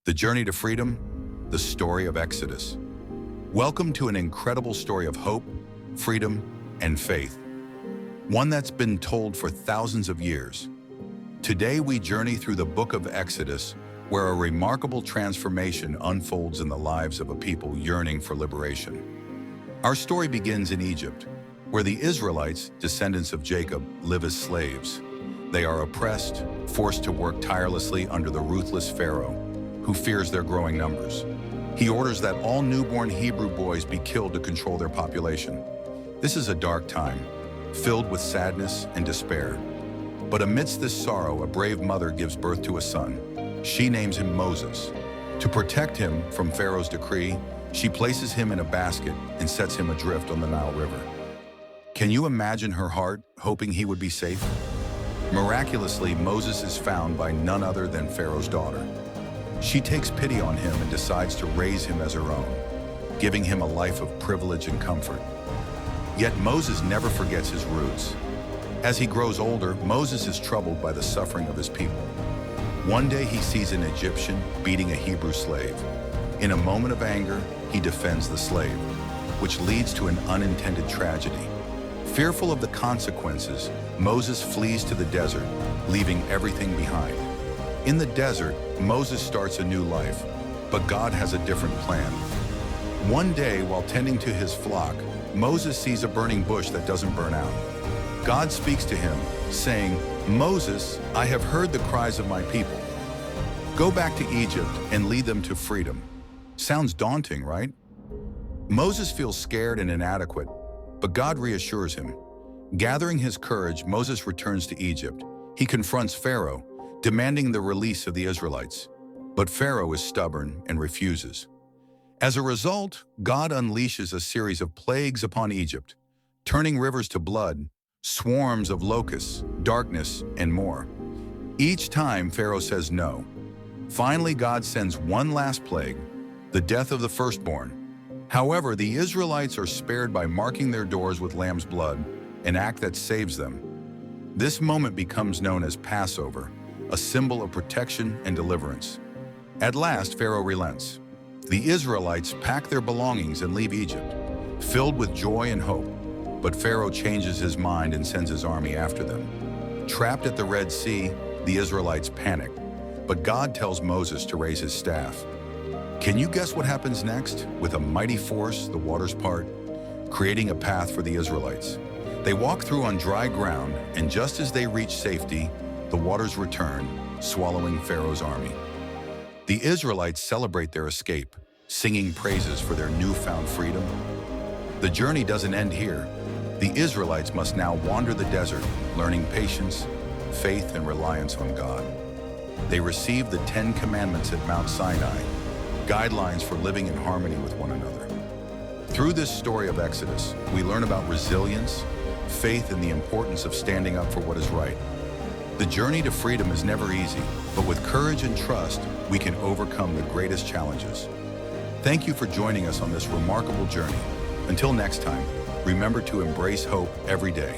The Journey to Freedom, the story of Exodus. Welcome to an incredible story of hope, freedom, and faith. One that's been told for thousands of years. Today we journey through the book of Exodus, where a remarkable transformation unfolds in the lives of a people yearning for liberation. Our story begins in Egypt, where the Israelites, descendants of Jacob, live as slaves. They are oppressed, forced to work tirelessly under the ruthless Pharaoh, who fears their growing numbers. He orders that all newborn Hebrew boys be killed to control their population. This is a dark time, filled with sadness and despair. But amidst this sorrow, a brave mother gives birth to a son. She names him Moses. To protect him from Pharaoh's decree, she places him in a basket and sets him adrift on the Nile River. Can you imagine her heart, hoping he would be safe? Miraculously, Moses is found by none other than Pharaoh's daughter. She takes pity on him and decides to raise him as her own, giving him a life of privilege and comfort. Yet Moses never forgets his roots. As he grows older, Moses is troubled by the suffering of his people. One day he sees an Egyptian beating a Hebrew slave. In a moment of anger, he defends the slave, which leads to an unintended tragedy. Fearful of the consequences, Moses flees to the desert, leaving everything behind. In the desert, Moses starts a new life, but God has a different plan. One day, while tending to his flock, Moses sees a burning bush that doesn't burn out. God speaks to him, saying, "Moses, I have heard the cries of my people. Go back to Egypt and lead them to freedom." Sounds daunting, right? Moses feels scared and inadequate, but God reassures him. Gathering his courage, Moses returns to Egypt. He confronts Pharaoh, demanding the release of the Israelites. But Pharaoh is stubborn and refuses. As a result, God unleashes a series of plagues upon Egypt, turning rivers to blood, swarms of locusts, darkness, and more. Each time, Pharaoh says no. Finally, God sends one last plague, the death of the firstborn. However, the Israelites are spared by marking their doors with lamb's blood, an act that saves them. This moment becomes known as Passover, a symbol of protection and deliverance. At last, Pharaoh relents. The Israelites pack their belongings and leave Egypt, filled with joy and hope. But Pharaoh changes his mind and sends his army after them. Trapped at the Red Sea, the Israelites panic, but God tells Moses to raise his staff. Can you guess what happens next? With a mighty force, the waters part, creating a path for the Israelites. They walk through on dry ground, and just as they reach safety, the waters return, swallowing Pharaoh's army. The Israelites celebrate their escape, singing praises for their newfound freedom. The journey doesn't end here. The Israelites must now wander the desert, learning patience, faith, and reliance on God. They receive the 10 Commandments at Mount Sinai, guidelines for living in harmony with one another. Through this story of Exodus, we learn about resilience, faith, and the importance of standing up for what is right. The journey to freedom is never easy, but with courage and trust, we can overcome the greatest challenges. Thank you for joining us on this remarkable journey. Until next time, remember to embrace hope every day.